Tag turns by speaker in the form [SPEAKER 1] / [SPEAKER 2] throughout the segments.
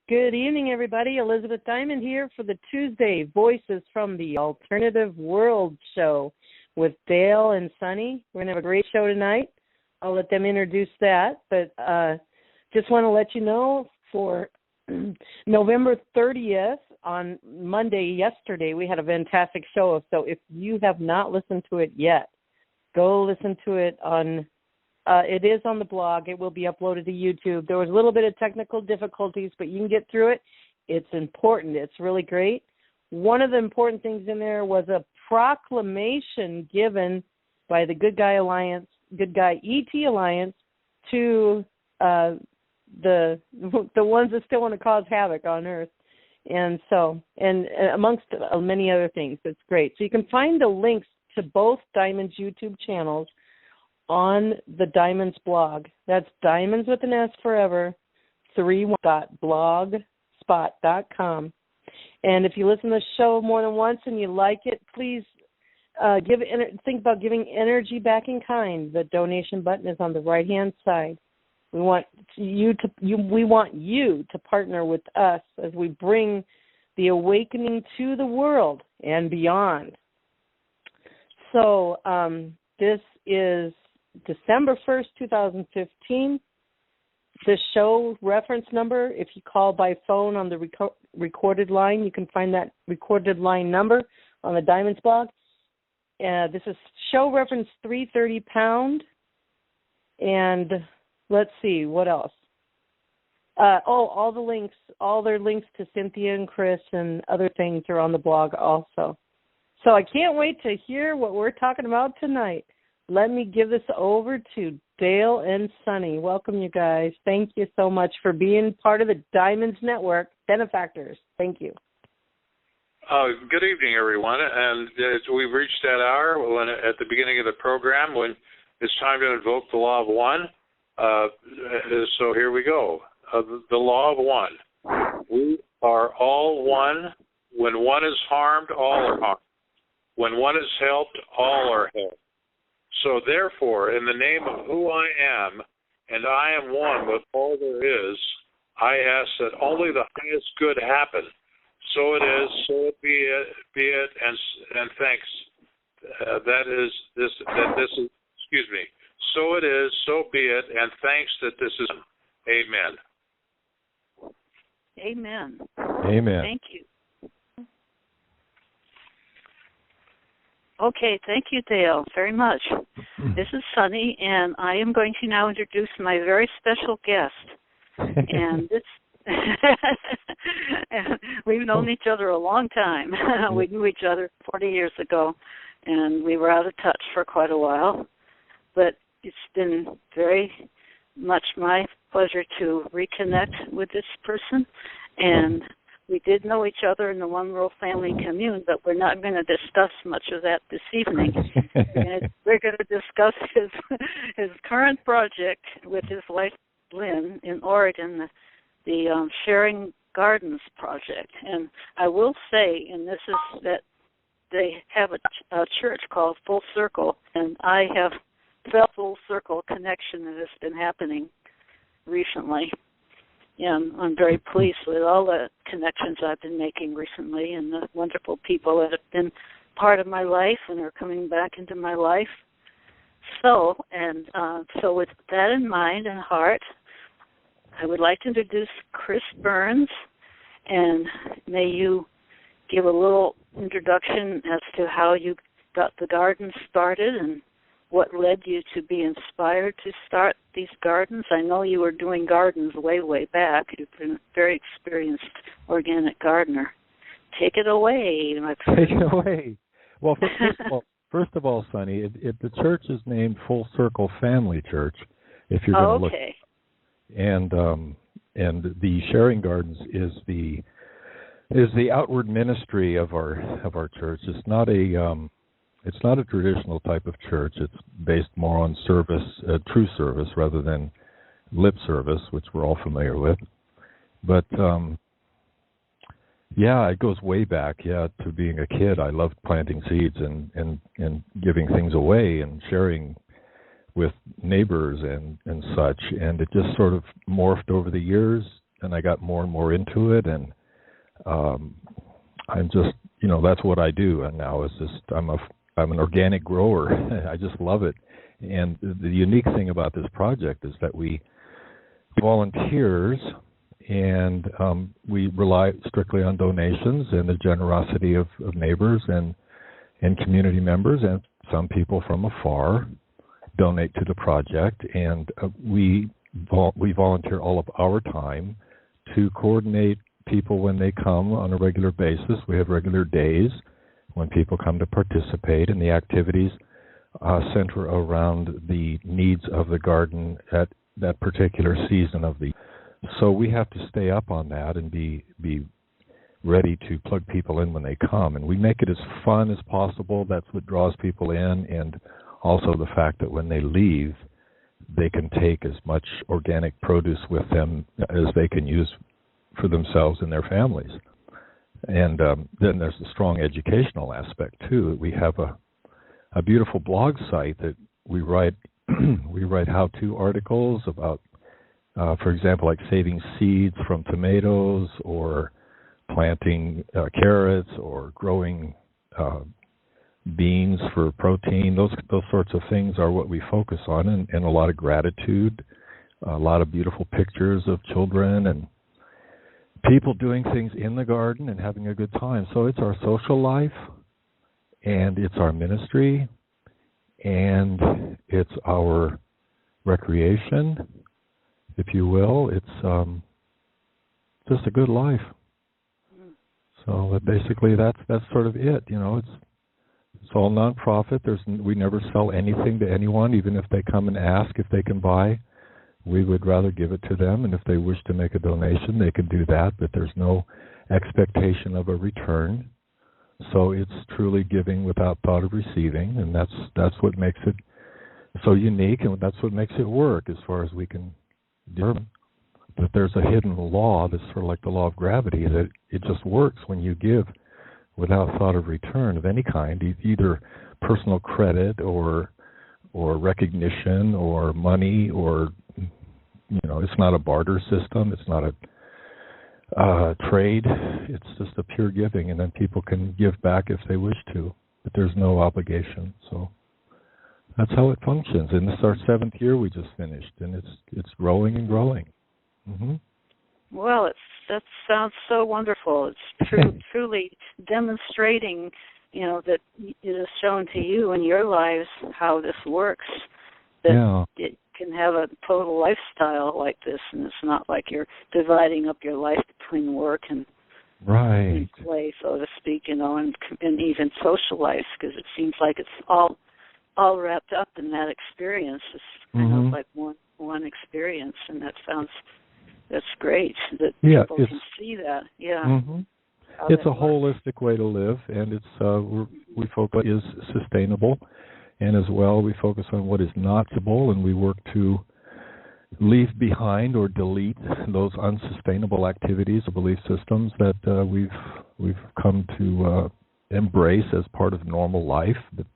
[SPEAKER 1] Good evening, everybody. Elizabeth Diamond here for the Tuesday Voices from the Alternative World show with Dale and Sunny. We're going to have a great show tonight. I'll let them introduce that, but just want to let you know for November 30th on Monday, yesterday, we had a fantastic show. So if you have not listened to it yet, go listen to it on it is on the blog. It will be uploaded to YouTube. There was a little bit of technical difficulties, but you can get through it. It's important. It's really great. One of the important things in there was a proclamation given by the Good Guy Alliance, Good Guy ET Alliance, to the ones that still want to cause havoc on Earth. And so, and amongst many other things, it's great. So you can find the links to both Diamond's YouTube channels on the Diamonds blog. That's Diamonds with an S forever, 31.blogspot.com. And if you listen to the show more than once and you like it, please think about giving energy back in kind. The donation button is on the right-hand side. We want you to partner with us as we bring the awakening to the world and beyond. So this is December 1st, 2015. The show reference number, if you call by phone on the recorded line, you can find that recorded line number on the Diamonds blog. This is show reference 330 pound. And let's see, what else? All the links, all their links to Cynthia and Chris and other things are on the blog also. So I can't wait to hear what we're talking about tonight. Let me give this over to Dale and Sunny. Welcome, you guys. Thank you so much for being part of the Diamonds Network benefactors. Thank you.
[SPEAKER 2] Good evening, everyone. And we've reached that hour at the beginning of the program when it's time to invoke the law of one. So here we go. The law of one. We are all one. When one is harmed, all are harmed. When one is helped, all are helped. So therefore, in the name of who I am, and I am one with all there is, I ask that only the highest good happen. So it is, so it be it, and thanks. That this is, excuse me. So it is, so be it, and thanks that this is. Amen.
[SPEAKER 3] Amen. Amen.
[SPEAKER 4] Thank you.
[SPEAKER 3] Okay, thank you, Dale, very much. This is Sunny, and I am going to now introduce my very special guest. And this, we've known each other a long time. We knew each other 40 years ago, and we were out of touch for quite a while. But it's been very much my pleasure to reconnect with this person, and we did know each other in the One World Family Commune, but we're not going to discuss much of that this evening. We're going to discuss his current project with his wife, Lynn, in Oregon, the Sharing Gardens project. And I will say, and this is that they have a church called Full Circle, and I have felt Full Circle connection that has been happening recently. And I'm very pleased with all the connections I've been making recently and the wonderful people that have been part of my life and are coming back into my life. So with that in mind and heart, I would like to introduce Chris Burns, and may you give a little introduction as to how you got the garden started and what led you to be inspired to start these gardens. I know you were doing gardens way, way back. You've been a very experienced organic gardener. Take it away, my friend.
[SPEAKER 4] Take it away. Well, first of all, Sunny, the church is named Full Circle Family Church, if you're going to look.
[SPEAKER 3] Okay.
[SPEAKER 4] And the Sharing Gardens is the outward ministry of our church. It's not a traditional type of church. It's based more on service, true service, rather than lip service, which we're all familiar with. But it goes way back. To being a kid, I loved planting seeds and giving things away and sharing with neighbors and such. And it just sort of morphed over the years I got more and more into it, and I'm just, that's what I do. And now is just I'm an organic grower. I just love it. And the unique thing about this project is that we volunteers, and we rely strictly on donations and the generosity of neighbors and community members, and some people from afar donate to the project. And we volunteer all of our time to coordinate people when they come on a regular basis. We have regular days when people come to participate, and the activities center around the needs of the garden at that particular season of the year. So we have to stay up on that and be ready to plug people in when they come. And we make it as fun as possible. That's what draws people in, and also the fact that when they leave, they can take as much organic produce with them as they can use for themselves and their families. And then there's the strong educational aspect too. We have a beautiful blog site that we write we write how-to articles about, for example, like saving seeds from tomatoes, or planting carrots, or growing beans for protein. Those sorts of things are what we focus on, and a lot of gratitude, a lot of beautiful pictures of children and people doing things in the garden and having a good time. So it's our social life, and it's our ministry, and it's our recreation, if you will. It's just a good life. So basically, that's sort of it. It's all nonprofit. We never sell anything to anyone, even if they come and ask if they can buy. We would rather give it to them, and if they wish to make a donation, they can do that, but there's no expectation of a return. So it's truly giving without thought of receiving, and that's what makes it so unique, and that's what makes it work as far as we can determine. But there's a hidden law that's sort of like the law of gravity, that it just works when you give without thought of return of any kind, either personal credit or recognition or money, or it's not a barter system, it's not a trade, it's just a pure giving, and then people can give back if they wish to, but there's no obligation. So that's how it functions. And this is our 7th year we just finished, and it's growing and growing. Mm-hmm.
[SPEAKER 3] Well, that sounds so wonderful. It's truly demonstrating, that it is shown to you in your lives how this works, that it can have a total lifestyle like this, and it's not like you're dividing up your life between work and play, so to speak, and even social life, because it seems like it's all wrapped up in that experience. It's kind of like one experience, and that's great that people can see that. Yeah.
[SPEAKER 4] Mm-hmm. It's a holistic way to live, and it's we focus is sustainable, and as well we focus on what is not sustainable, and we work to leave behind or delete those unsustainable activities or belief systems that we've come to embrace as part of normal life. But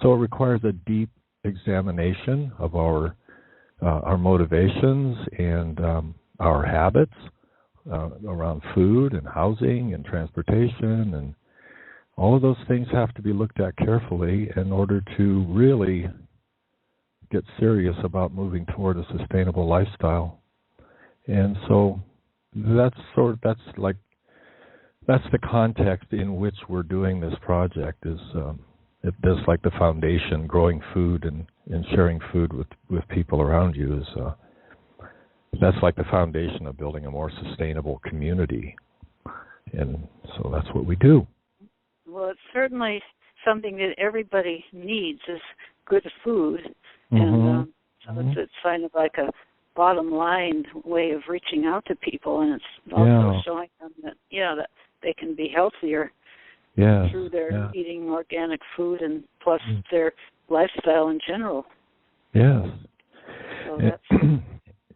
[SPEAKER 4] so it requires a deep examination of our motivations and our habits around food and housing and transportation, and all of those things have to be looked at carefully in order to really get serious about moving toward a sustainable lifestyle. And so that's the context in which we're doing this project. Is that's like the foundation. Growing food and sharing food with people around you is that's like the foundation of building a more sustainable community. And so that's what we do.
[SPEAKER 3] Well, it's certainly something that everybody needs, is good food. And so it's kind of like a bottom line way of reaching out to people, and it's also showing them that that they can be healthier through their eating organic food, and plus their lifestyle in general.
[SPEAKER 4] Yes.
[SPEAKER 3] So that's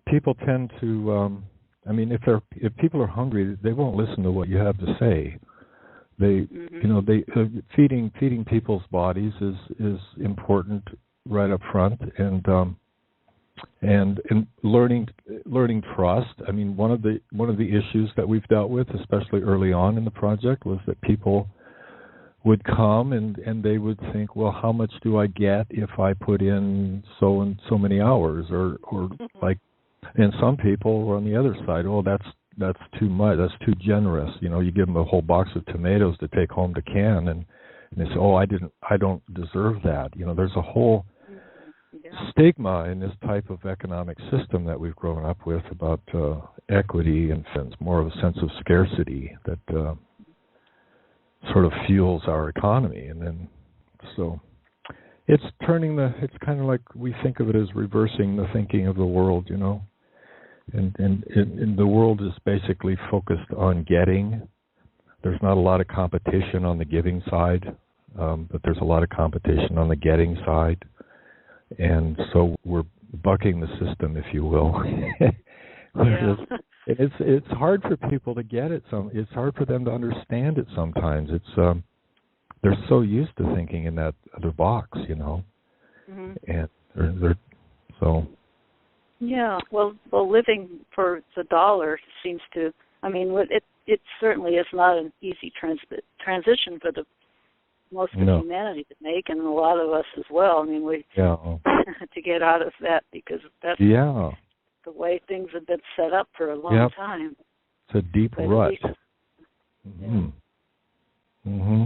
[SPEAKER 4] people tend to if people are hungry, they won't listen to what you have to say. They feeding people's bodies is important right up front, and and learning trust. I mean, one of the issues that we've dealt with, especially early on in the project, was that people would come and they would think, well, how much do I get if I put in so and so many hours, or like, and some people were on the other side. Oh, that's too much. That's too generous. You know, you give them a whole box of tomatoes to take home to can, and they say, oh, I don't deserve that. You know, there's a whole stigma in this type of economic system that we've grown up with about equity and sense, more of a sense of scarcity that sort of fuels our economy. And then so it's it's kind of like we think of it as reversing the thinking of the world, you know. And the world is basically focused on getting. There's not a lot of competition on the giving side, but there's a lot of competition on the getting side. And so we're bucking the system, if you will.
[SPEAKER 3] Yeah.
[SPEAKER 4] It's hard for people to get it. It's hard for them to understand it sometimes. It's they're so used to thinking in that other box, you know. Mm-hmm. And they're so. Yeah.
[SPEAKER 3] Well, living for the dollar seems to. I mean, it certainly is not an easy transition for the most of humanity to make, and a lot of us as well. I mean, we to get out of that, because that's the way things have been set up for a long time.
[SPEAKER 4] It's a deep rut. Mm-hmm. Mm-hmm.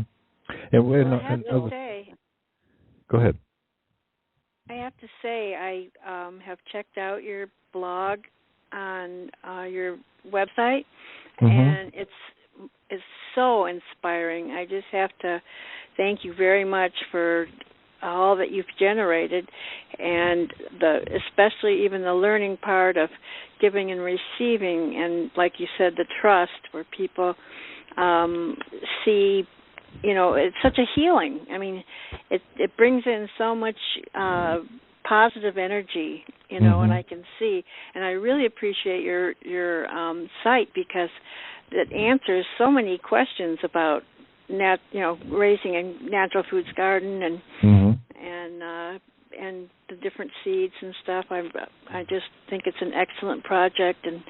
[SPEAKER 5] And I have to say,
[SPEAKER 4] go ahead.
[SPEAKER 5] I have to say, I have checked out your blog on your website, and it's so inspiring. I just have to thank you very much for all that you've generated, and especially even the learning part of giving and receiving, and like you said, the trust, where people see, you know, it's such a healing. I mean, it brings in so much positive energy, you know, and I can see, and I really appreciate your site, because it answers so many questions about raising a natural foods garden and the different seeds and stuff. I just think it's an excellent project, and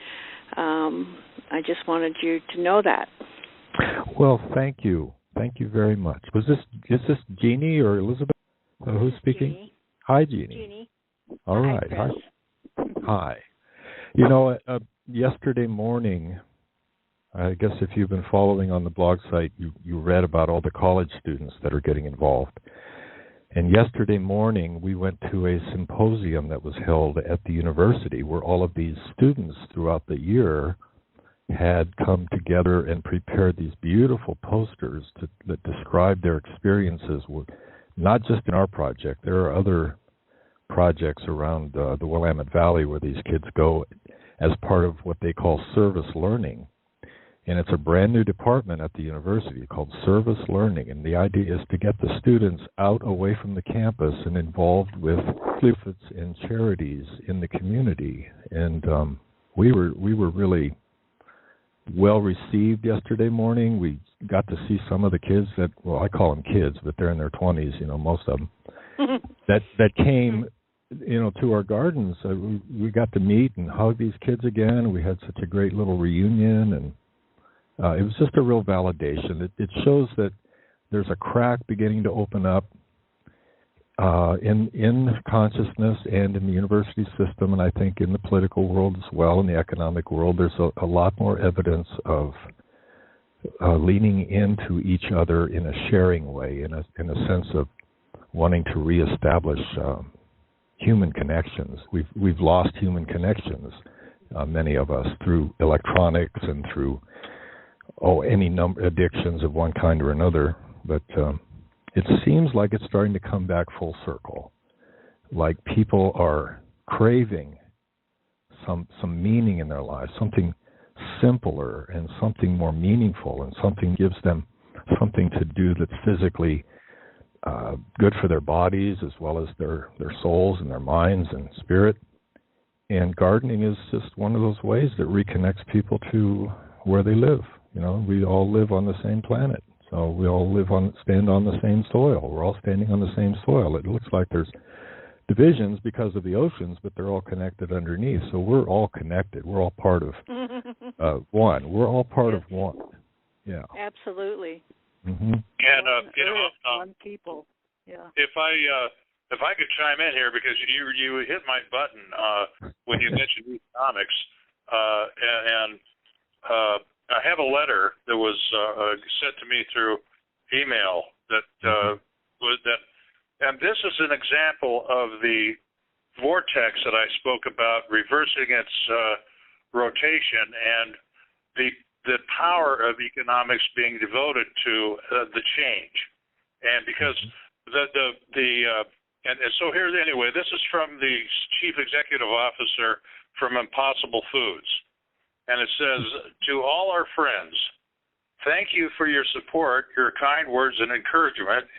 [SPEAKER 5] I just wanted you to know that.
[SPEAKER 4] Well, thank you. Thank you very much. Is this Jeannie or Elizabeth? Who's speaking?
[SPEAKER 5] Jeannie.
[SPEAKER 4] Hi, Jeannie.
[SPEAKER 5] Jeannie.
[SPEAKER 4] All right. Hi. You know, yesterday morning, I guess if you've been following on the blog site, you read about all the college students that are getting involved. And yesterday morning, we went to a symposium that was held at the university, where all of these students throughout the year had come together and prepared these beautiful posters that describe their experiences, not just in our project. There are other projects around the Willamette Valley where these kids go as part of what they call service learning. And it's a brand new department at the university called Service Learning. And the idea is to get the students out away from the campus and involved with efforts and charities in the community. And we were really well received yesterday morning. We got to see some of the kids that, well, I call them kids, but they're in their 20s, you know, most of them, that came, you know, to our gardens. We got to meet and hug these kids again. We had such a great little reunion, and it was just a real validation. It shows that there's a crack beginning to open up in consciousness and in the university system, and I think in the political world as well, in the economic world. There's a lot more evidence of leaning into each other in a sharing way, in a sense of wanting to reestablish human connections. We've lost human connections, many of us, through electronics and through any number addictions of one kind or another. But it seems like it's starting to come back full circle. Like people are craving some meaning in their lives, something simpler and something more meaningful, and something gives them something to do that's physically good for their bodies as well as their souls and their minds and spirit. And gardening is just one of those ways that reconnects people to where they live. You know, we all live on the same planet, so we all stand on the same soil. We're all standing on the same soil. It looks like there's divisions because of the oceans, but they're all connected underneath. So we're all connected. We're all part of one. We're all part of one. Yeah.
[SPEAKER 5] Absolutely.
[SPEAKER 4] Mm-hmm.
[SPEAKER 2] And
[SPEAKER 3] one people. Yeah.
[SPEAKER 2] If I could chime in here, because you hit my button when you mentioned economics, and I have a letter that was sent to me through email that was that. And this is an example of the vortex that I spoke about, reversing its rotation, and the power of economics being devoted to the change. And because and so here's anyway, this is from the Chief Executive Officer from Impossible Foods, and it says, "To all our friends, thank you for your support, your kind words and encouragement,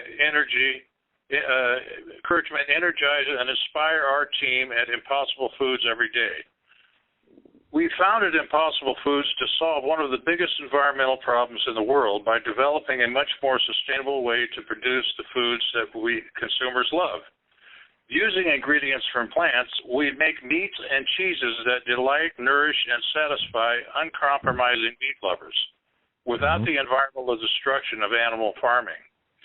[SPEAKER 2] energize and inspire our team at Impossible Foods every day. We founded Impossible Foods to solve one of the biggest environmental problems in the world by developing a much more sustainable way to produce the foods that we consumers love. Using ingredients from plants, we make meats and cheeses that delight, nourish, and satisfy uncompromising meat lovers without the environmental destruction of animal farming.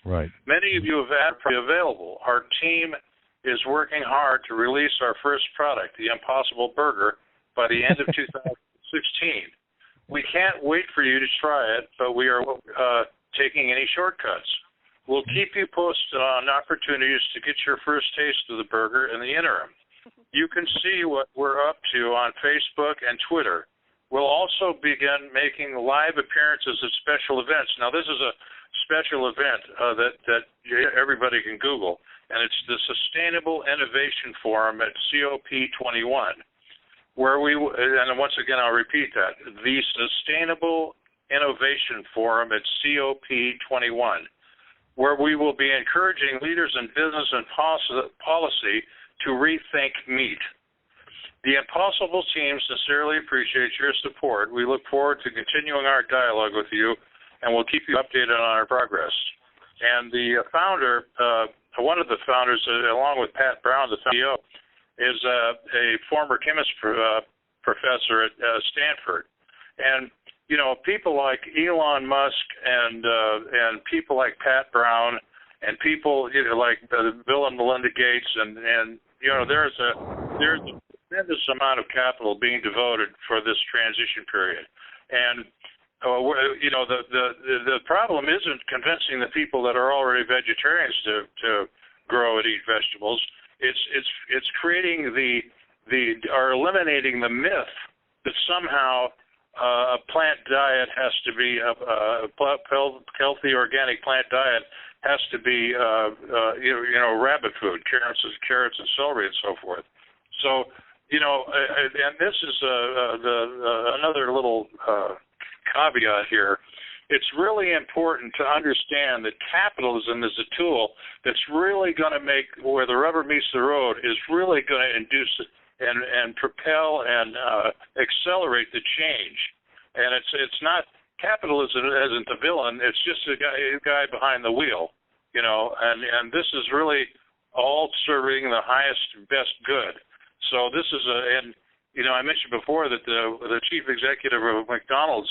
[SPEAKER 2] Right. Many of you have had available. Our team is working hard to release our first product, the Impossible Burger, by the end of 2016. We can't wait for you to try it, but we are taking any shortcuts. We'll keep you posted on opportunities to get your first taste of the burger in the interim. You can see what we're up to on Facebook and Twitter. We'll also begin making live appearances at special events." Now, this is a special event that everybody can Google, and it's the Sustainable Innovation Forum at COP21, where and once again I'll repeat that, the Sustainable Innovation Forum at COP21, where we will be encouraging leaders in business and policy to rethink meat. The Impossible team sincerely appreciates your support. We look forward to continuing our dialogue with you, and we'll keep you updated on our progress. And the founder, one of the founders, along with Pat Brown, the CEO, is a former chemist professor at Stanford. And, you know, people like Elon Musk and people like Pat Brown and people like Bill and Melinda Gates, and you know, there's a tremendous amount of capital being devoted for this transition period. And you know, the problem isn't convincing the people that are already vegetarians to grow and eat vegetables. It's creating or eliminating the myth that somehow a plant diet has to be a healthy organic plant diet has to be you know, rabbit food, carrots and celery and so forth. So, you know, and this is another little caveat here. It's really important to understand that capitalism is a tool that's really going to make, where the rubber meets the road, is really going to induce and propel and accelerate the change. And it's not, capitalism isn't the villain. It's just a guy behind the wheel, you know. And this is really all serving the highest, best good. So this is and you know, I mentioned before that the chief executive of McDonald's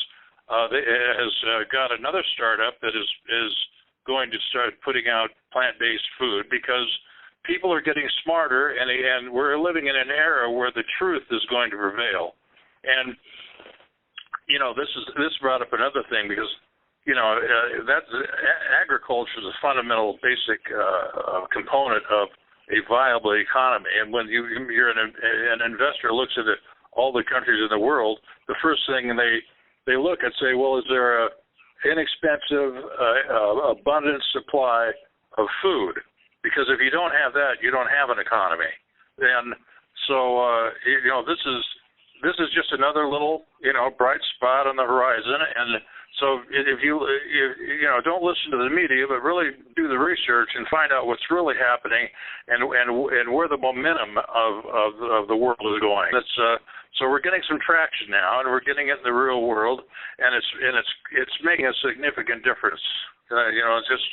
[SPEAKER 2] has got another startup that is going to start putting out plant-based food because people are getting smarter, and we're living in an era where the truth is going to prevail. And you know, this brought up another thing because, you know, agriculture is a fundamental, basic component of a viable economy. And when you're an investor looks at all the countries in the world, the first thing they look and say, well, is there a inexpensive, abundant supply of food? Because if you don't have that, you don't have an economy. And so, you know, this is just another little, you know, bright spot on the horizon. And so if you know, don't listen to the media, but really do the research and find out what's really happening and where the momentum of the world is going. So we're getting some traction now, and we're getting it in the real world, and it's making a significant difference. You know, it's just,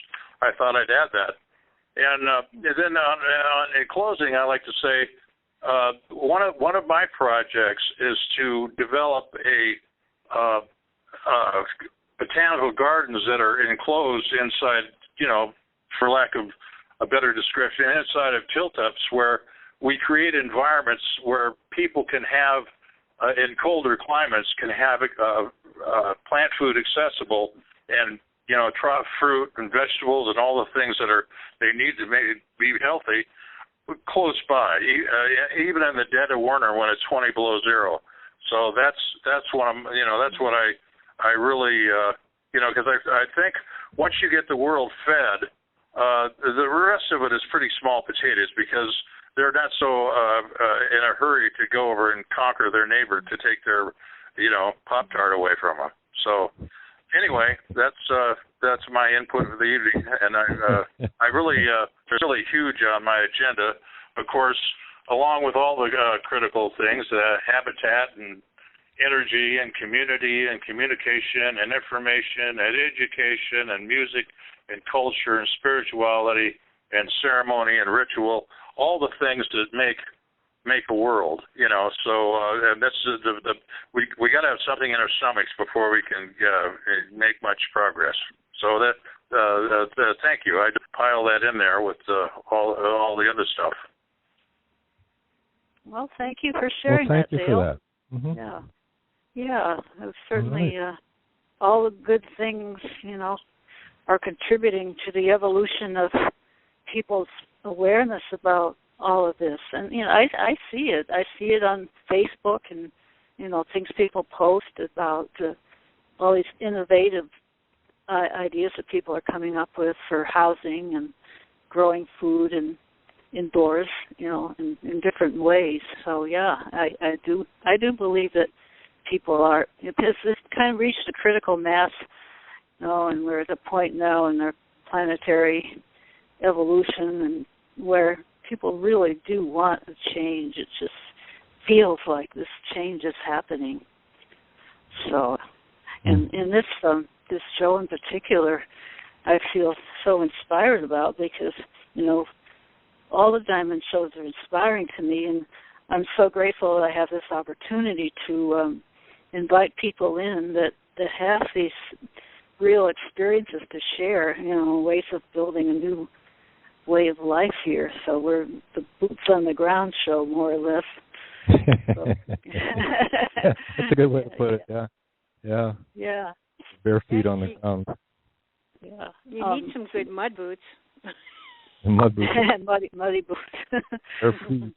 [SPEAKER 2] I thought I'd add that. And then in closing, I like to say one of my projects is to develop botanical gardens that are enclosed inside, for lack of a better description, inside of tilt-ups, where we create environments where people can have, in colder climates, can have plant food accessible, and try fruit and vegetables and all the things that they need to be healthy close by, even in the dead of winter when it's 20 below zero. So that's what I really because I think once you get the world fed, the rest of it is pretty small potatoes, because they're not so in a hurry to go over and conquer their neighbor to take their Pop-Tart away from them. So anyway, that's my input for the evening, and I really it's really huge on my agenda. Of course, along with all the critical things, habitat and energy and community and communication and information and education and music and culture and spirituality and ceremony and ritual, all the things that make a world, So and that's we got to have something in our stomachs before we can make much progress. So thank you. I just pile that in there with all the other stuff.
[SPEAKER 3] Well, thank you for sharing
[SPEAKER 4] that,
[SPEAKER 3] Dale.
[SPEAKER 4] Thank you for that. Mm-hmm.
[SPEAKER 3] Yeah, certainly all the good things, are contributing to the evolution of people's awareness about all of this. And, I see it. I see it on Facebook and, things people post about all these innovative ideas that people are coming up with for housing and growing food and indoors, in different ways. So, yeah, I do believe that people are, this kind of reached a critical mass, and we're at a point now in our planetary evolution and where people really do want a change. It just feels like this change is happening. So, and in this show in particular, I feel so inspired about, because, all the Diamond shows are inspiring to me, and I'm so grateful that I have this opportunity to invite people in that have these real experiences to share, ways of building a new way of life here. So we're the boots on the ground show, more or less. So.
[SPEAKER 4] That's a good way to put it. Yeah. Bare feet on the ground.
[SPEAKER 5] Yeah. You need some good mud boots.
[SPEAKER 4] Mud boots.
[SPEAKER 3] muddy boots.
[SPEAKER 4] Bare feet.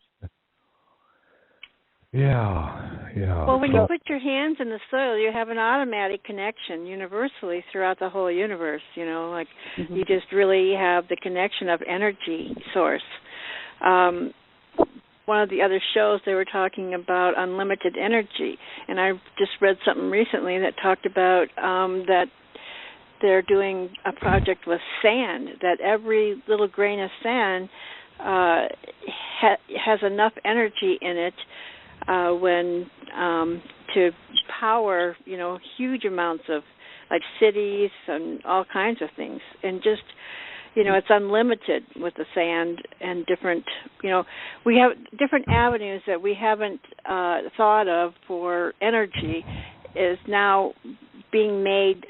[SPEAKER 4] Yeah.
[SPEAKER 5] Well, when you put your hands in the soil, you have an automatic connection universally throughout the whole universe, you just really have the connection of energy source. One of the other shows, they were talking about unlimited energy, and I just read something recently that talked about that they're doing a project with sand, that every little grain of sand has enough energy in it when to power, huge amounts of like cities and all kinds of things, and just, it's unlimited with the sand and different, we have different avenues that we haven't thought of for energy is now being made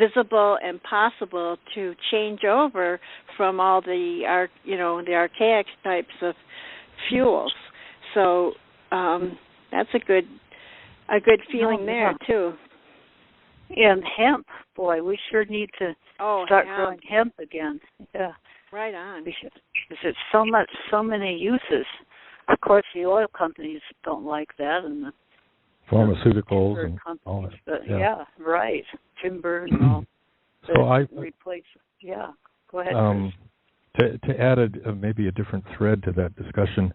[SPEAKER 5] visible and possible to change over from all the archaic types of fuels. So that's a good feeling there too.
[SPEAKER 3] And hemp, boy, we sure need to start growing hemp again. Yeah,
[SPEAKER 5] right on.
[SPEAKER 3] Because it's so many uses. Of course, the oil companies don't like that, and the
[SPEAKER 4] pharmaceuticals and all that.
[SPEAKER 3] But yeah, right. Timber and all.
[SPEAKER 4] So I
[SPEAKER 3] replace. Yeah, go ahead.
[SPEAKER 4] To add maybe a different thread to that discussion,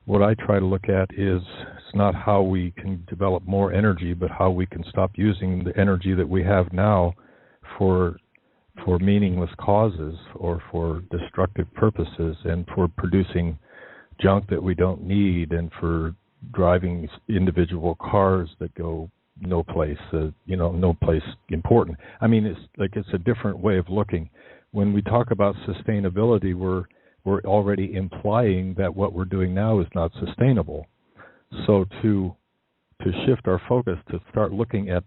[SPEAKER 4] what I try to look at is it's not how we can develop more energy, but how we can stop using the energy that we have now for meaningless causes or for destructive purposes, and for producing junk that we don't need, and for driving individual cars that go no place, no place important. I mean, it's a different way of looking. when we talk about sustainability, we're already implying that what we're doing now is not sustainable. So to shift our focus to start looking at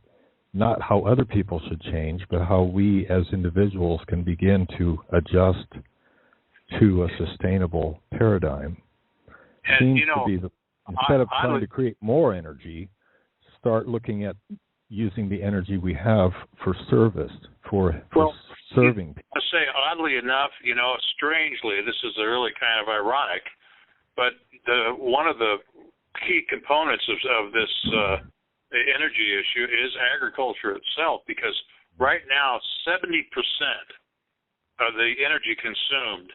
[SPEAKER 4] not how other people should change, but how we as individuals can begin to adjust to a sustainable paradigm, seems to be instead of trying to create more energy, start looking at using the energy we have for service, for serving people.
[SPEAKER 2] I say, oddly enough, strangely, this is really kind of ironic, but one of the key components of this the energy issue is agriculture itself, because right now 70% of the energy consumed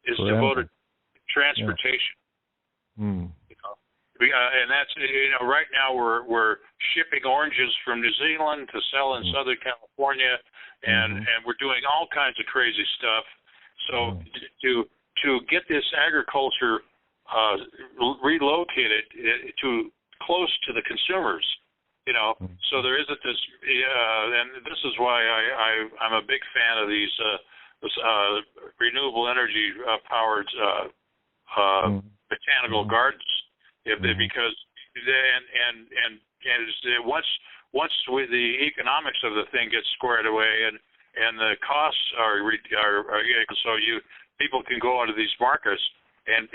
[SPEAKER 2] is devoted to transportation.
[SPEAKER 4] Yeah.
[SPEAKER 2] And that's right now we're shipping oranges from New Zealand to sell in Southern California, and we're doing all kinds of crazy stuff. So to get this agriculture relocated to close to the consumers, so there isn't this, and this is why I'm a big fan of these renewable energy powered botanical gardens, because once the economics of the thing gets squared away and the costs are so people can go into these markets and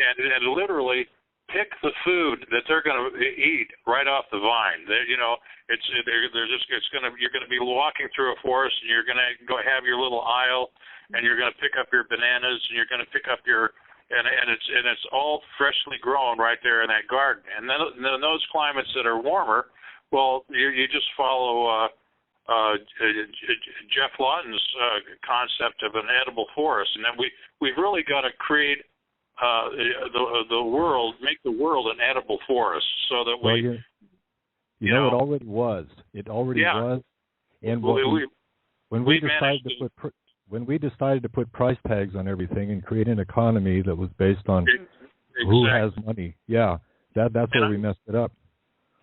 [SPEAKER 2] literally pick the food that they're going to eat right off the vine. You're going to be walking through a forest, and you're going to go have your little aisle, and you're going to pick up your bananas, and you're going to pick up your and it's all freshly grown right there in that garden. And then those climates that are warmer, well, you just follow Jeff Lawton's concept of an edible forest, and then we've really got to create the world, make the world an edible forest, so that it
[SPEAKER 4] already was. It already was. And when we decided to put price tags on everything and create an economy that was based on who has money, that's where we messed it up.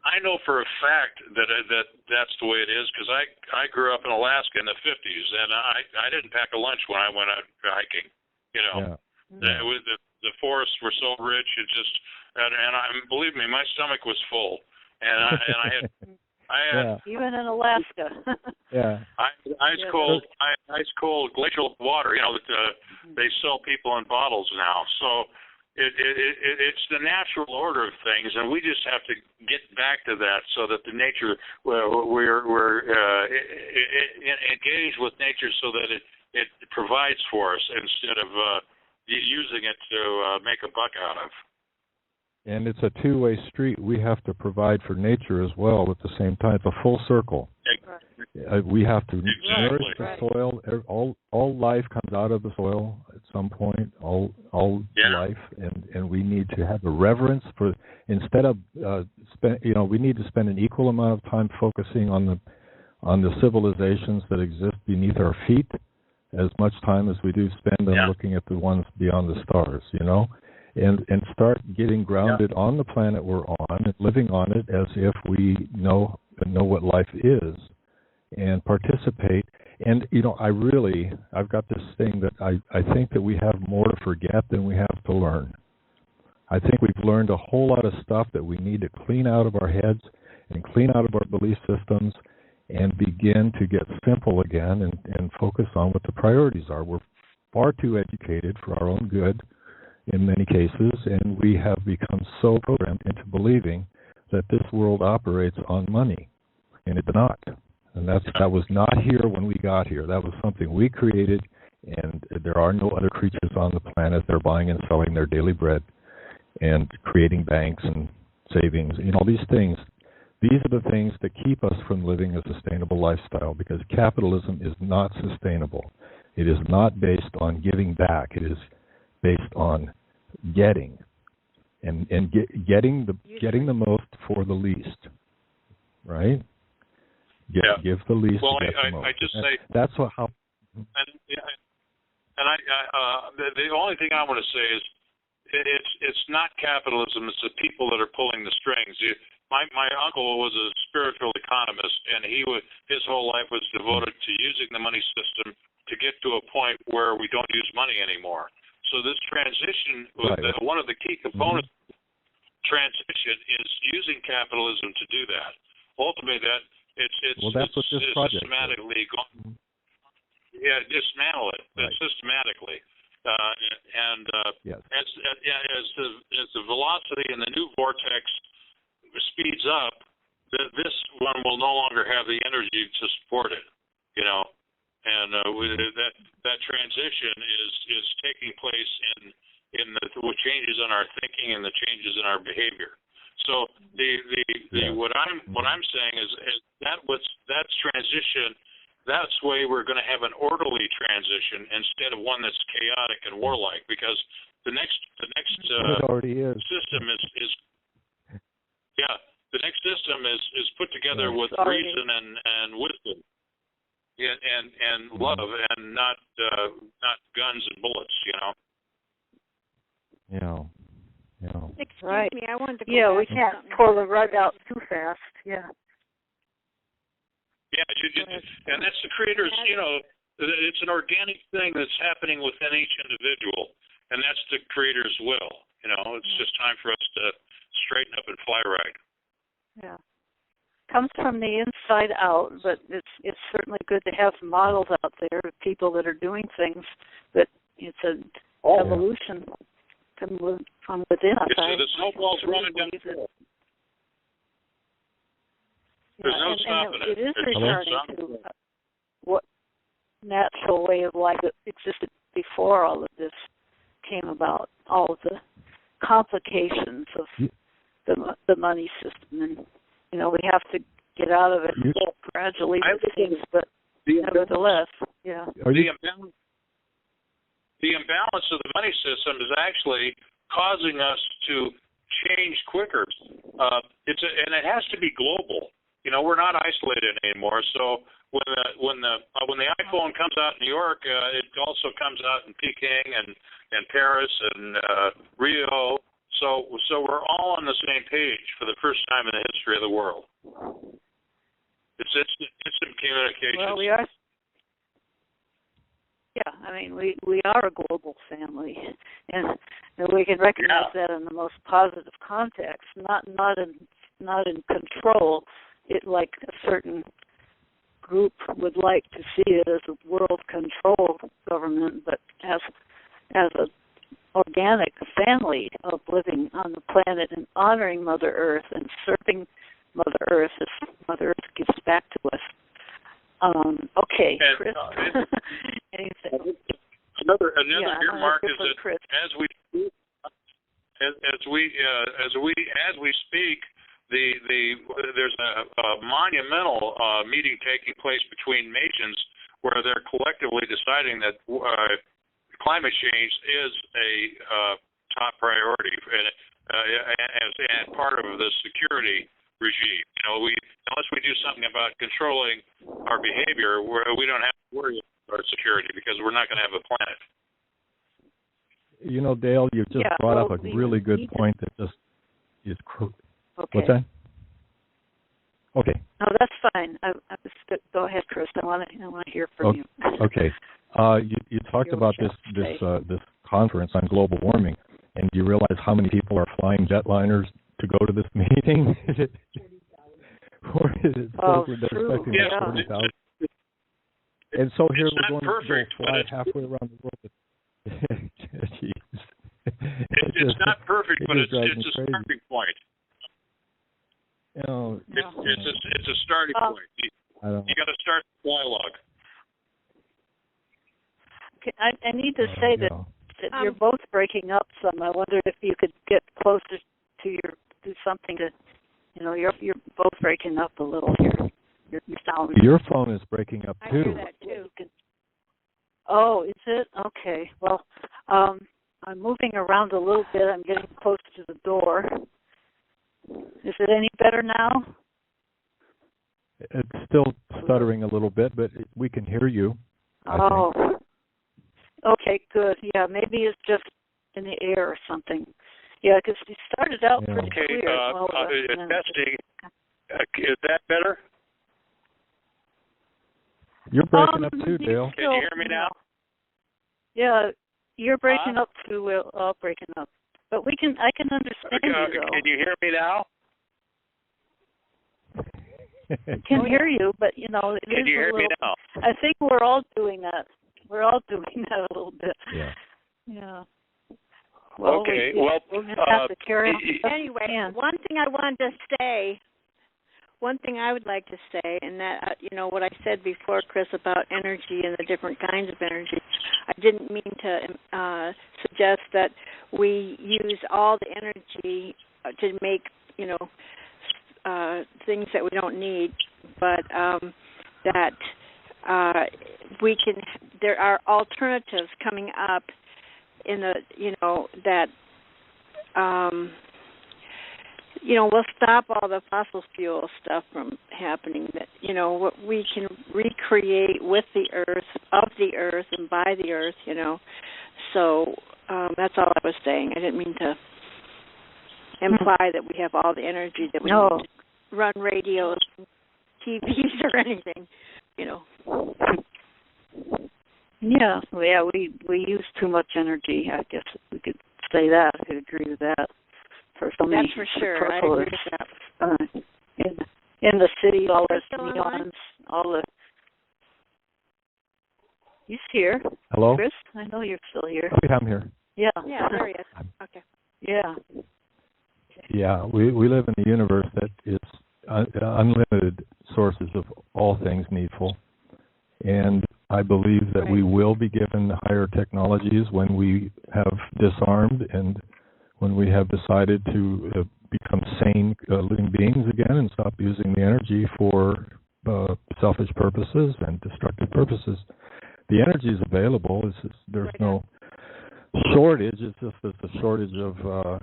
[SPEAKER 2] I know for a fact that's the way it is, because I grew up in Alaska in the 50s, and I didn't pack a lunch when I went out hiking. The forests were so rich, believe me, my stomach was full, and I had
[SPEAKER 3] even in Alaska.
[SPEAKER 2] Ice cold glacial water. They sell people in bottles now, so it's the natural order of things, and we just have to get back to that, so that the nature we're engaged with nature, so that it provides for us instead of using it to make a buck out of.
[SPEAKER 4] And it's a two-way street. We have to provide for nature as well at the same time. It's a full circle. We have to nourish the soil. All life comes out of the soil at some point. All life, and we need to have a reverence for. Instead of we need to spend an equal amount of time focusing on the civilizations that exist beneath our feet, as much time as we do spend on looking at the ones beyond the stars, and start getting grounded on the planet we're on and living on it as if we know what life is, and participate. And I've got this thing that I think that we have more to forget than we have to learn. I think we've learned a whole lot of stuff that we need to clean out of our heads and clean out of our belief systems, and begin to get simple again and focus on what the priorities are. We're far too educated for our own good in many cases, and we have become so programmed into believing that this world operates on money, and it's not. And that was not here when we got here. That was something we created, and there are no other creatures on the planet. They're buying and selling their daily bread and creating banks and savings, these things. These are the things that keep us from living a sustainable lifestyle, because capitalism is not sustainable. It is not based on giving back. It is based on getting, and getting the most for the least, right? Give the least.
[SPEAKER 2] Well,
[SPEAKER 4] to get the most.
[SPEAKER 2] I just say
[SPEAKER 4] that's what how.
[SPEAKER 2] And the only thing I want to say is it's not capitalism. It's the people that are pulling the strings. My uncle was a spiritual economist, and his whole life was devoted to using the money system to to get to a point where we don't use money anymore. So this transition, one of the key components of transition is using capitalism to do that. Ultimately, it's systematically going. Yeah, dismantle it systematically, as the velocity in the new vortex speeds up, this one will no longer have the energy to support it. And that transition is taking place in the changes in our thinking and the changes in our behavior. So what I'm saying is that's transition. That's the way we're going to have an orderly transition instead of one that's chaotic and warlike. Because the next
[SPEAKER 4] it already is.
[SPEAKER 2] system is the next system is put together with reason and wisdom. And love, and not guns and bullets,
[SPEAKER 4] Yeah.
[SPEAKER 5] Excuse me, I wanted to go
[SPEAKER 3] back we can't pull the rug out too fast. Yeah.
[SPEAKER 2] Yeah, and that's the creator's. It's an organic thing that's happening within each individual, and that's the creator's will. It's just time for us to straighten up and fly right.
[SPEAKER 3] Yeah. Comes from the inside out, but it's certainly good to have models out there of people that are doing things. But it's an evolution from within us.
[SPEAKER 2] The snowball's running down. There's no stopping it.
[SPEAKER 3] It is returning to what natural way of life that existed before all of this came about. All of the complications of the money system, and we have to get out of it gradually, it seems, but nevertheless, yeah.
[SPEAKER 2] The imbalance of the money system is actually causing us to change quicker. And it has to be global. We're not isolated anymore. So when the iPhone comes out in New York, it also comes out in Peking and Paris and Rio. So we're all on the same page for the first time in the history of the world. It's instant communication.
[SPEAKER 3] Well, we are. Yeah, I mean, we are a global family, and we can recognize that in the most positive context. Not in control. It like a certain group would like to see it as a world-controlled government, but as a organic family of living on the planet and honoring Mother Earth and serving Mother Earth as Mother Earth gives back to us. Okay, Chris.
[SPEAKER 2] Another earmark is that Chris. as we speak, there's a monumental meeting taking place between nations where they're collectively deciding that climate change is a top priority as part of the security regime. Unless we do something about controlling our behavior, we don't have to worry about our security because we're not going to have a planet.
[SPEAKER 4] Dale, you just brought up a really good point that just is crucial.
[SPEAKER 3] Okay.
[SPEAKER 4] What's that? Okay.
[SPEAKER 3] No, that's fine. Go ahead, Chris. I want to hear from you.
[SPEAKER 4] Okay. You talked about this conference on global warming, and do you realize how many people are flying jetliners to go to this meeting? Or is it they're expecting 40,000? And so here we're going to fly halfway around the world. Jeez.
[SPEAKER 2] It's not perfect, but it's a starting point. It's a starting point. You got to start the dialogue.
[SPEAKER 3] Okay, I need to say that you're both breaking up some. I wondered if you could get closer to do something to, you're both breaking up a little here. Your sound.
[SPEAKER 4] Your phone is breaking up too.
[SPEAKER 5] I hear that too.
[SPEAKER 3] Oh, is it? Okay. Well, I'm moving around a little bit. I'm getting close to the door. Is it any better now?
[SPEAKER 4] It's still stuttering a little bit, but we can hear you.
[SPEAKER 3] Oh. Okay, good. Yeah, maybe it's just in the air or something. Yeah, because you started out pretty clear.
[SPEAKER 2] Testing. Is that better?
[SPEAKER 4] You're breaking up too, Dale.
[SPEAKER 2] Can you hear me now?
[SPEAKER 3] Yeah, you're breaking up too. We're all breaking up. But I can understand you, though.
[SPEAKER 2] Can you hear me now?
[SPEAKER 3] I can hear you, but, it
[SPEAKER 2] Can
[SPEAKER 3] is
[SPEAKER 2] you hear me now?
[SPEAKER 3] I think we're all doing that. We're all doing that a little bit.
[SPEAKER 4] Yeah.
[SPEAKER 3] Yeah. Well,
[SPEAKER 2] Okay,
[SPEAKER 3] we'll just have to carry on.
[SPEAKER 5] Anyway, one thing I wanted to say, one thing I would like to say, and that, what I said before, Chris, about energy and the different kinds of energy, I didn't mean to suggest that we use all the energy to make, things that we don't need, but that there are alternatives coming up in the, that, we'll stop all the fossil fuel stuff from happening, that, what we can recreate with the earth, of the earth, and by the earth, So that's all I was saying. I didn't mean to imply that we have all the energy that we need to run radios, TVs, or anything,
[SPEAKER 3] Yeah, we use too much energy. I guess we could say that. I could agree with that. For so many
[SPEAKER 5] That's for sure. I agree with that.
[SPEAKER 3] In the city, all the neons, all the. He's here.
[SPEAKER 4] Hello?
[SPEAKER 3] Chris, I know you're still here.
[SPEAKER 4] Oh, yeah, I'm here.
[SPEAKER 5] Yeah, there he is. Okay.
[SPEAKER 3] Yeah.
[SPEAKER 4] Yeah, we live in a universe that is unlimited sources of all things needful. And I believe that we will be given higher technologies when we have disarmed and when we have decided to become sane living beings again and stop using the energy for selfish purposes and destructive purposes. The energy is available. There's no shortage. It's just there's a shortage of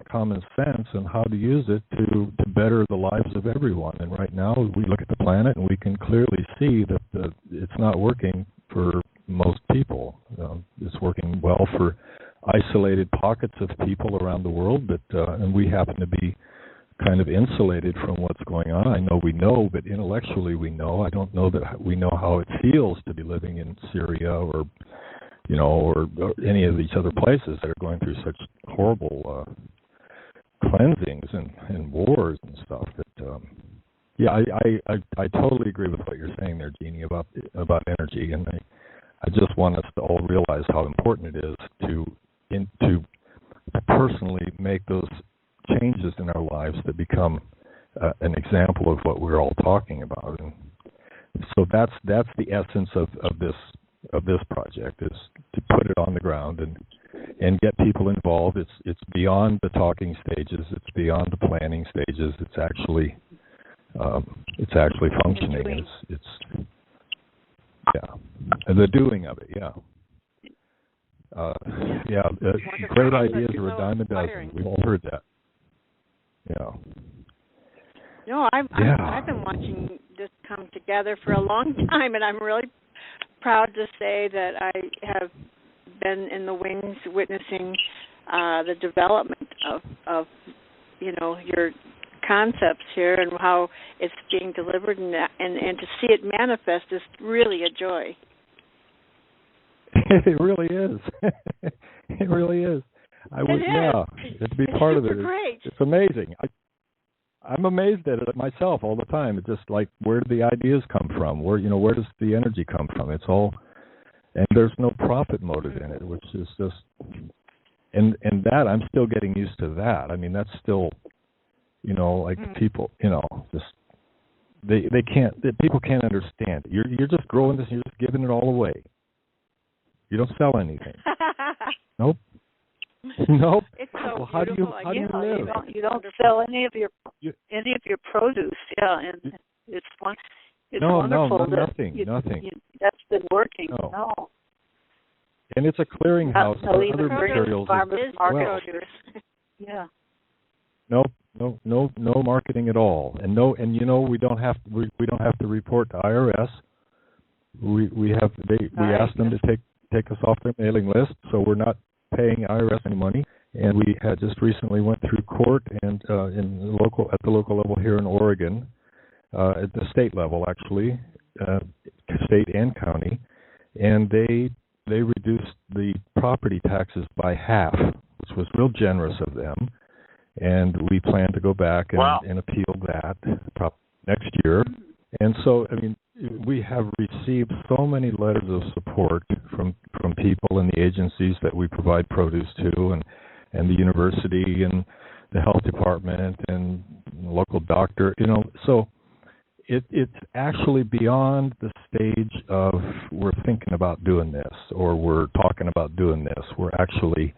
[SPEAKER 4] common sense and how to use it to better the lives of everyone. And right now we look at the planet and we can clearly see that it's not working for most people. It's working well for isolated pockets of people around the world, but and we happen to be kind of insulated from what's going on. I know we know, but intellectually we know. I don't know that we know how it feels to be living in Syria or any of these other places that are going through such horrible cleansings and wars and stuff. But I totally agree with what you're saying there, Jeannie, about energy, and I just want us to all realize how important it is to personally make those changes in our lives that become an example of what we're all talking about. And so that's the essence of this project, is to put it on the ground and get people involved. It's beyond the talking stages. It's beyond the planning stages. It's actually functioning. The doing of it. Great ideas are a dime a dozen. We've all heard that. Yeah.
[SPEAKER 5] No, I've been watching this come together for a long time, and I'm really proud to say that I have been in the wings witnessing the development of your concepts here and how it's being delivered, and to see it manifest is really a joy.
[SPEAKER 4] It really is. It really is. To be part of it. It's amazing. I'm amazed at it myself all the time. It's just like, where do the ideas come from? Where does the energy come from? It's all, and there's no profit motive in it, which is just, and that I'm still getting used to that. I mean, that's still, people, just people can't understand. You're just growing this, you're just giving it all away. You don't sell anything. Nope. Nope.
[SPEAKER 5] It's so
[SPEAKER 4] well, how do you live?
[SPEAKER 3] You don't sell any of your produce. Yeah, and it's fun. It's wonderful.
[SPEAKER 4] Nothing.
[SPEAKER 3] That's been working.
[SPEAKER 4] No. And it's a clearinghouse for other materials as well.
[SPEAKER 3] Yeah.
[SPEAKER 4] No marketing at all, and we don't have to report to IRS. We asked them to take us off their mailing list, so we're not paying IRS any money. And we had just recently went through court and at the local level here in Oregon, at the state level actually, state and county, and they reduced the property taxes by half, which was real generous of them. And we plan to go back and appeal that next year. And so, I mean, we have received so many letters of support from people in the agencies that we provide produce to, and the university and the health department and the local doctor. You know, so it's actually beyond the stage of we're thinking about doing this or we're talking about doing this. We're actually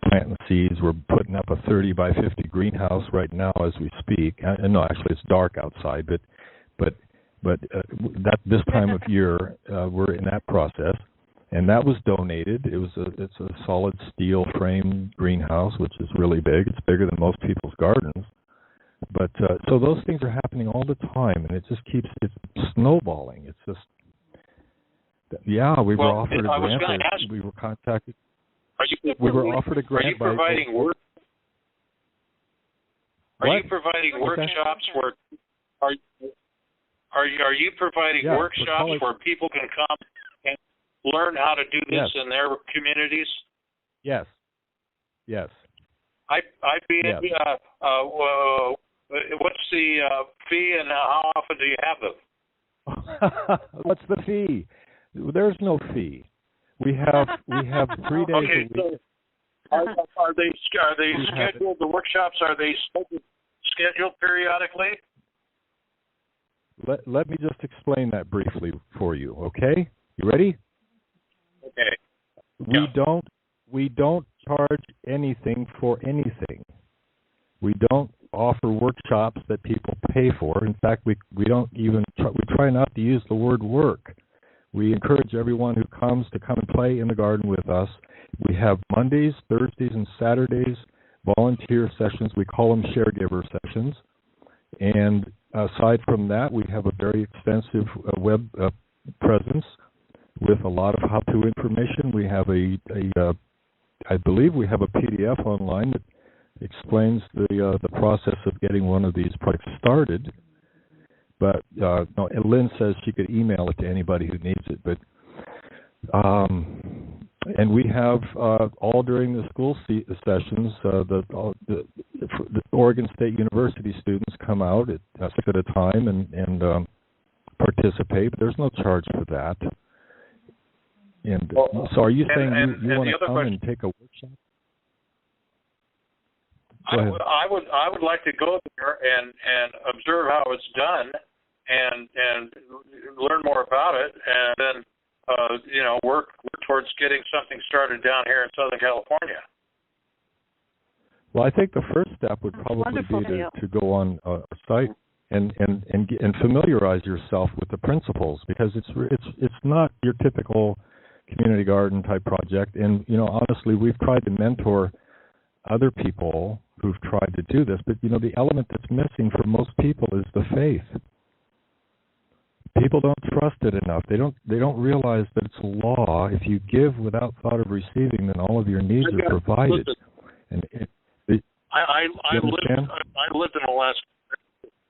[SPEAKER 4] planting seeds. We're putting up a 30 by 50 greenhouse right now as we speak. No, actually, it's dark outside, but that this time of year we're in that process, and that was donated. It's a solid steel frame greenhouse, which is really big. It's bigger than most people's gardens. But so those things are happening all the time, and it just keeps snowballing. It's just we were offered a grant. We were contacted. We were offered a grant.
[SPEAKER 2] Are you providing work? Are you providing workshops where? Are you providing workshops where people can come and learn how to do this in their communities?
[SPEAKER 4] Yes.
[SPEAKER 2] I'd be. What's the fee, and how often do you have them?
[SPEAKER 4] What's the fee? There's no fee. We have 3 days a week.
[SPEAKER 2] So are they scheduled? The workshops, are they scheduled periodically?
[SPEAKER 4] Let me just explain that briefly for you. Okay, you ready?
[SPEAKER 2] Okay.
[SPEAKER 4] We don't charge anything for anything. We don't offer workshops that people pay for. In fact, we don't even we try not to use the word work. We encourage everyone who comes to come and play in the garden with us. We have Mondays, Thursdays, and Saturdays volunteer sessions. We call them caregiver sessions. And aside from that, we have a very extensive web presence with a lot of how-to information. We have I believe we have a PDF online that explains the process of getting one of these products started. But no, Lynn says she could email it to anybody who needs it. But and we have all during the school sessions, the Oregon State University students come out at 6 at a time and participate. But there's no charge for that. And so, are you saying you want to come and take a workshop?
[SPEAKER 2] I would like to go there and observe how it's done and learn more about it, and then work towards getting something started down here in Southern California.
[SPEAKER 4] Well, I think the first step would probably be to go on a site and familiarize yourself with the principles, because it's not your typical community garden type project. And honestly, we've tried to mentor other people who've tried to do this, but the element that's missing for most people is the faith. People don't trust it enough. They don't realize that it's a law. If you give without thought of receiving, then all of your needs are provided. And
[SPEAKER 2] I lived in Alaska.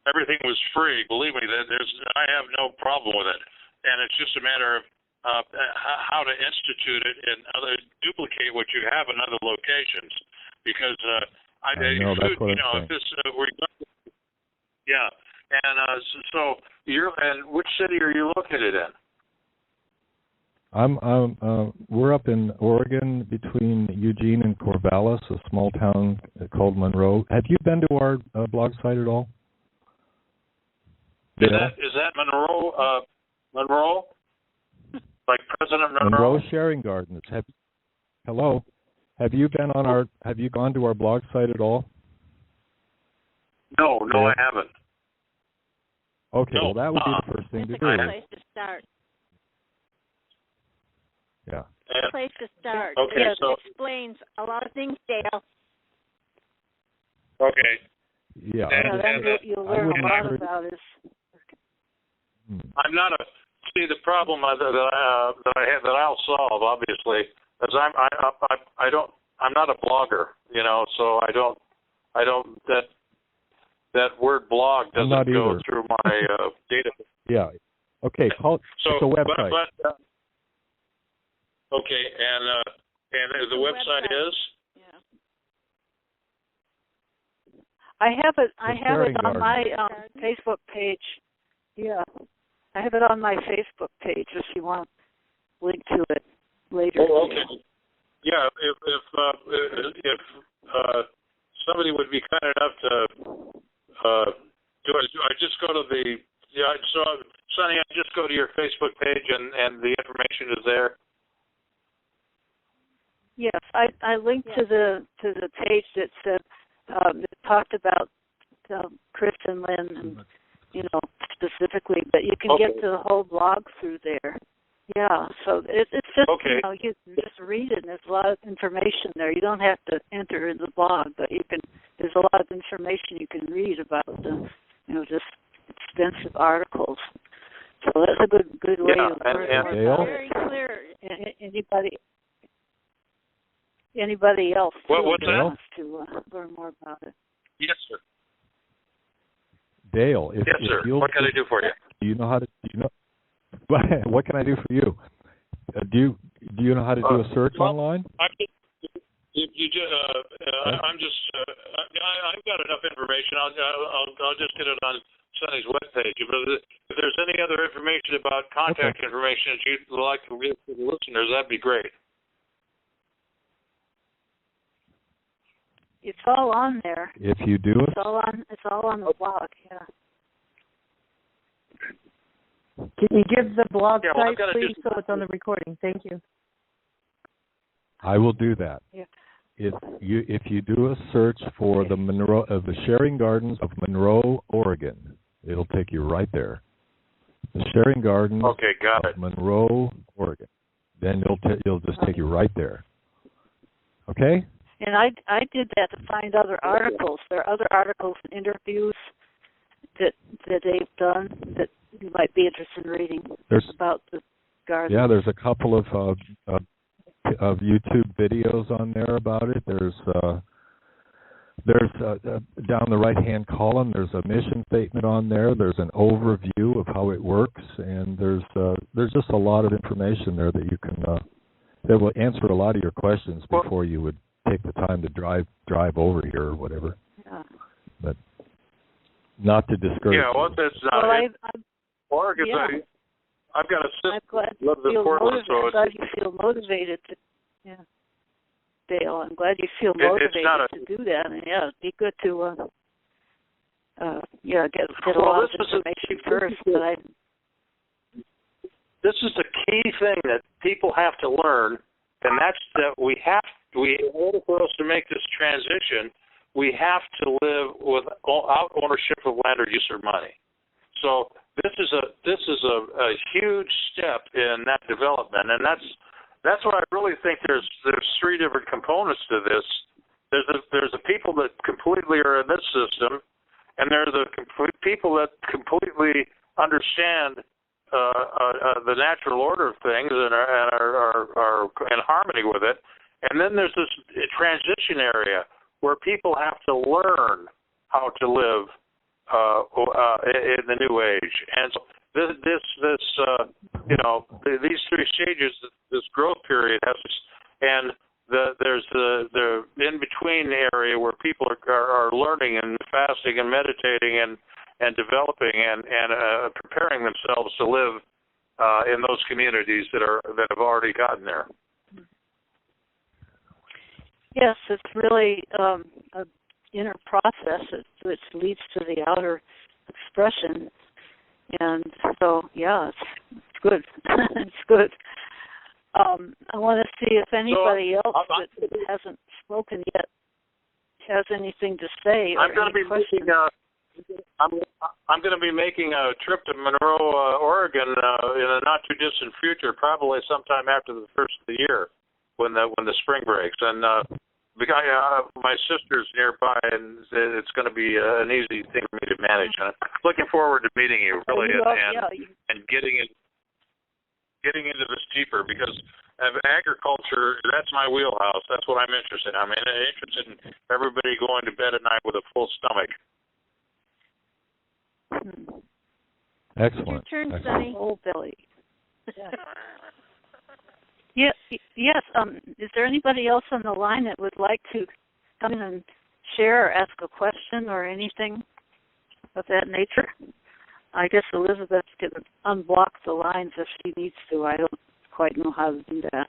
[SPEAKER 2] Everything was free. Believe me, I have no problem with it. And it's just a matter of how to institute it and duplicate what you have in other locations. Because
[SPEAKER 4] I know, that's what I'm saying.
[SPEAKER 2] Yeah. And so which city are you located in?
[SPEAKER 4] We're up in Oregon between Eugene and Corvallis, a small town called Monroe. Have you been to our blog site at all?
[SPEAKER 2] Is that Monroe? Monroe? Like President Monroe?
[SPEAKER 4] Monroe Sharing Gardens. Hello. Have you gone to our blog site at all?
[SPEAKER 2] No, I haven't.
[SPEAKER 4] Okay, well, that would be the first thing to do.
[SPEAKER 5] It's a good place to start.
[SPEAKER 4] Yeah.
[SPEAKER 5] It's a place to start.
[SPEAKER 2] Okay, so
[SPEAKER 5] it explains a lot of things, Dale.
[SPEAKER 2] Okay.
[SPEAKER 4] Yeah.
[SPEAKER 5] You'll learn a lot about it.
[SPEAKER 2] I'm not see the problem that I'll solve, obviously, is I'm not a blogger, so I don't that word blog doesn't go through my database.
[SPEAKER 4] Yeah. Okay, call.
[SPEAKER 2] So,
[SPEAKER 4] it's a website.
[SPEAKER 2] Okay, and the website is.
[SPEAKER 5] Yeah.
[SPEAKER 3] I have it
[SPEAKER 4] Sharing
[SPEAKER 3] on
[SPEAKER 4] Garden.
[SPEAKER 3] my Facebook page. Yeah, I have it on my Facebook page if you want to link to it later.
[SPEAKER 2] Oh, okay. Yeah, if somebody would be kind enough to do I just go to the so Sonny, I just go to your Facebook page and the information is there.
[SPEAKER 3] Yes, I linked to the page that said that talked about Chris and Lynn, and specifically, but you can get to the whole blog through there. Yeah, so it's just
[SPEAKER 2] okay.
[SPEAKER 3] You can just read it, and there's a lot of information there. You don't have to enter in the blog, but you can. There's a lot of information you can read about the just extensive articles. So that's a good way to learn more about
[SPEAKER 5] very
[SPEAKER 3] it.
[SPEAKER 5] clear.
[SPEAKER 3] Anybody else
[SPEAKER 2] what's
[SPEAKER 3] wants to learn more about it?
[SPEAKER 2] Yes, sir.
[SPEAKER 4] Dale,
[SPEAKER 2] yes, sir. What can I do for you?
[SPEAKER 4] Do you know how to? Do you know? What can I do for you? Do you know how to do a search online?
[SPEAKER 2] I'm just. I've got enough information. I'll just get it on Sonny's webpage. But if there's any other information about contact information that you'd like to give to the listeners, that'd be great.
[SPEAKER 3] It's all on there.
[SPEAKER 4] If you do it,
[SPEAKER 3] it's all on the blog. Yeah.
[SPEAKER 1] Can you give the blog site, please, so it's on the recording? Thank you.
[SPEAKER 4] I will do that.
[SPEAKER 3] Yeah.
[SPEAKER 4] If you do a search for the Sharing Gardens of Monroe, Oregon, it'll take you right there. The Sharing Gardens of Monroe, Oregon. Then it'll just take you right there. Okay?
[SPEAKER 3] And I did that to find other articles. There are other articles and interviews that they've done that you might be interested in reading about the garden.
[SPEAKER 4] Yeah, there's a couple of YouTube videos on there about it. There's down the right-hand column, there's a mission statement on there. There's an overview of how it works, and there's just a lot of information there that you can that will answer a lot of your questions before you would take the time to drive over here or whatever.
[SPEAKER 3] Yeah.
[SPEAKER 4] But not to discourage.
[SPEAKER 2] Yeah, well, that's not it. Oregon's I've got a sister who lives in Portland, so
[SPEAKER 3] I'm glad you feel motivated to. Yeah, Dale, I'm glad you feel motivated to do that. And it'd be good to get a lot of information first. But
[SPEAKER 2] this is the key thing that people have to learn, and that's that in order for us to make this transition, we have to live without ownership of land or use of money. So this is a huge step in that development, and that's what I really think. There's three different components to this. There's the people that completely are in this system, and there are the people that completely understand the natural order of things and are in harmony with it. And then there's this transition area where people have to learn how to live in the new age. And so these three stages, this growth period has, and there's the in between area where people are learning and fasting and meditating and developing and preparing themselves to live in those communities that have already gotten there.
[SPEAKER 3] Yes, it's really an inner process which leads to the outer expression. And so, it's good. It's good. I want to see if anybody else that hasn't spoken yet has anything to say.
[SPEAKER 2] I'm going to be making I'm going to be making a trip to Monroe, Oregon, in a not too distant future, probably sometime after the first of the year, when the spring breaks. And my sister's nearby, and it's going to be an easy thing for me to manage. And I'm looking forward to meeting you, really, and getting into this deeper, because agriculture, that's my wheelhouse. That's what I'm interested in. I'm interested in everybody going to bed at night with a full stomach.
[SPEAKER 4] Excellent.
[SPEAKER 5] It's your turn,
[SPEAKER 4] Excellent.
[SPEAKER 5] Sonny.
[SPEAKER 3] Oh, Billy. Yeah. Yes. Is there anybody else on the line that would like to come in and share or ask a question or anything of that nature? I guess Elizabeth can unblock the lines if she needs to. I don't quite know how to do that.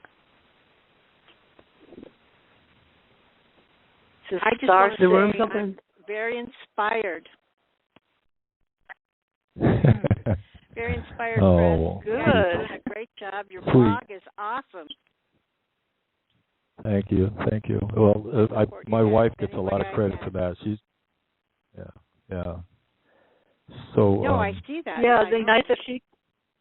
[SPEAKER 5] I just want to
[SPEAKER 1] The room's
[SPEAKER 5] say
[SPEAKER 1] open.
[SPEAKER 5] I'm very inspired. Very inspired,
[SPEAKER 4] Oh,
[SPEAKER 5] Chris.
[SPEAKER 3] good.
[SPEAKER 5] You're doing a great job. Your
[SPEAKER 4] Sweet.
[SPEAKER 5] blog is awesome.
[SPEAKER 4] Thank you. Well, my wife gets a lot of credit for that. She's, yeah. So.
[SPEAKER 5] No, I see that.
[SPEAKER 3] Yeah,
[SPEAKER 5] I
[SPEAKER 3] it'd be
[SPEAKER 5] know.
[SPEAKER 3] nice if she.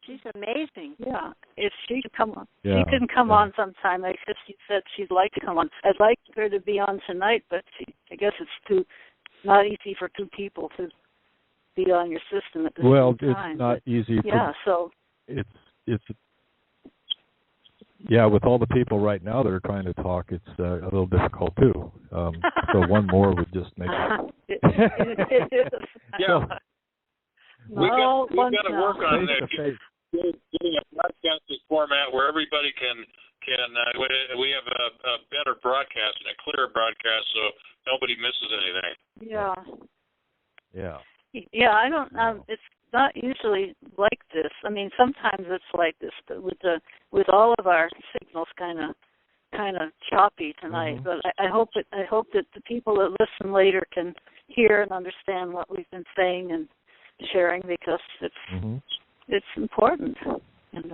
[SPEAKER 5] She's amazing.
[SPEAKER 3] Yeah, if she could come on.
[SPEAKER 4] Yeah,
[SPEAKER 3] She can come on sometime. I guess she said she'd like to come on. I'd like her to be on tonight, but I guess it's not easy for two people to be on your system at the same time.
[SPEAKER 4] It's not easy.
[SPEAKER 3] So.
[SPEAKER 4] It's. Yeah, with all the people right now that are trying to talk, it's a little difficult too. So one more would just make
[SPEAKER 3] it is.
[SPEAKER 2] Yeah. We've got to work on that.
[SPEAKER 4] face-to-face.
[SPEAKER 2] Getting a broadcasting format where everybody can we have a better broadcast and a clearer broadcast, so nobody misses anything.
[SPEAKER 3] Yeah. I don't. It's not usually like this. I mean, sometimes it's like this, but with all of our signals kind of choppy tonight.
[SPEAKER 4] Mm-hmm.
[SPEAKER 3] But I hope that the people that listen later can hear and understand what we've been saying and sharing, because it's important. And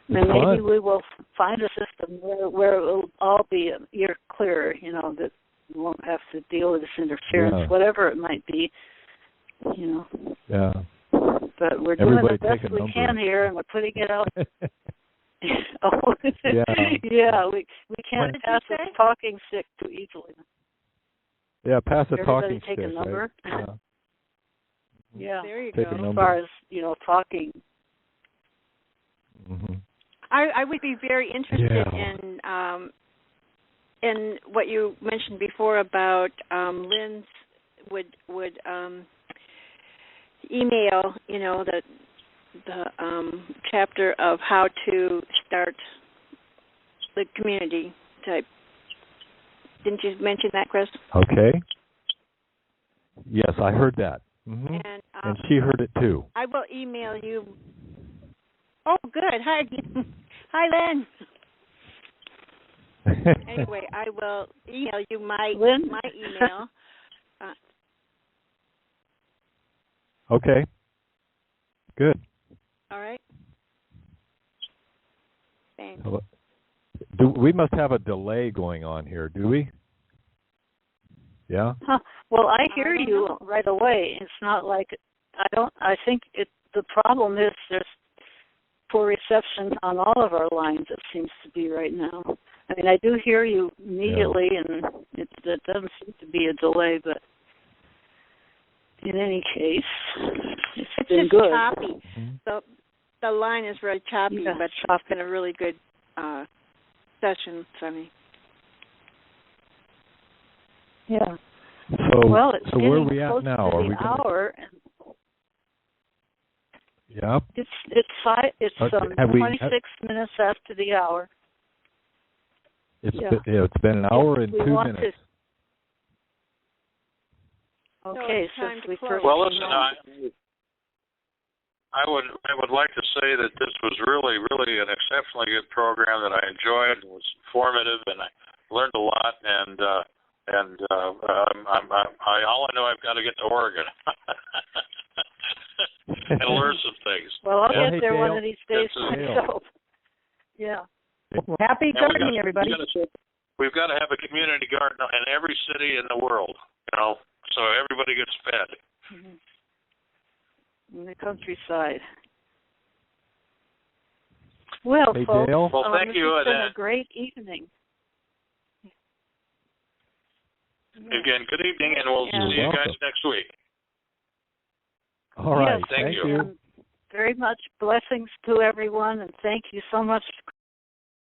[SPEAKER 3] maybe we will find a system where it will all be a year clearer. That we won't have to deal with this interference, whatever it might be.
[SPEAKER 4] Yeah.
[SPEAKER 3] But we're
[SPEAKER 4] Everybody
[SPEAKER 3] doing the best we can here, and we're putting it out. We can't pass a talking stick too easily.
[SPEAKER 4] Yeah, pass a talking
[SPEAKER 3] take
[SPEAKER 4] stick.
[SPEAKER 3] A number.
[SPEAKER 4] Right?
[SPEAKER 3] Yeah.
[SPEAKER 5] There you
[SPEAKER 4] take
[SPEAKER 5] go.
[SPEAKER 4] A number.
[SPEAKER 3] As far as talking.
[SPEAKER 5] I would be very interested in what you mentioned before about Lynn's would email, the chapter of how to start the community type. Didn't you mention that, Chris?
[SPEAKER 4] Okay. Yes, I heard that.
[SPEAKER 5] And
[SPEAKER 4] she heard it too.
[SPEAKER 5] I will email you. Oh, good. Hi, Lynn. Anyway, I will email you my email.
[SPEAKER 4] Okay. Good.
[SPEAKER 5] All right. Thanks.
[SPEAKER 4] We must have a delay going on here, do we? Yeah.
[SPEAKER 3] Well, I hear you right away. It's not like I think the problem is there's poor reception on all of our lines. It seems to be right now. I mean, I do hear you immediately, and it doesn't seem to be a delay, but. In any case, it's been
[SPEAKER 5] just
[SPEAKER 3] good.
[SPEAKER 5] Choppy. The line is very choppy, but it's been a really good session, Sonny.
[SPEAKER 3] Yeah.
[SPEAKER 4] So,
[SPEAKER 3] it's
[SPEAKER 4] so where are
[SPEAKER 3] getting
[SPEAKER 4] we at
[SPEAKER 3] close
[SPEAKER 4] now?
[SPEAKER 3] to
[SPEAKER 4] Are
[SPEAKER 3] the
[SPEAKER 4] we
[SPEAKER 3] hour.
[SPEAKER 4] Yep.
[SPEAKER 3] It's 26 minutes after the hour.
[SPEAKER 4] It's been an hour and 2 minutes.
[SPEAKER 3] Okay,
[SPEAKER 5] so
[SPEAKER 3] since we first.
[SPEAKER 2] Well, listen, I would like to say that this was really an exceptionally good program that I enjoyed. It was informative, and I learned a lot. And all I know, I've got to get to Oregon and learn some things.
[SPEAKER 3] Well, I'll get there
[SPEAKER 4] Dale,
[SPEAKER 3] one of these days myself. Yeah.
[SPEAKER 1] Happy gardening, everybody.
[SPEAKER 2] We've got to have a community garden in every city in the world, so everybody gets fed.
[SPEAKER 3] In the countryside. Well,
[SPEAKER 4] hey,
[SPEAKER 3] folks,
[SPEAKER 4] Dale.
[SPEAKER 2] Well, thank you.
[SPEAKER 3] It's been a great evening.
[SPEAKER 2] Again, good evening, and we'll see you guys next week.
[SPEAKER 4] All right.
[SPEAKER 3] Yes,
[SPEAKER 2] thank you.
[SPEAKER 3] Very much blessings to everyone, and thank you so much,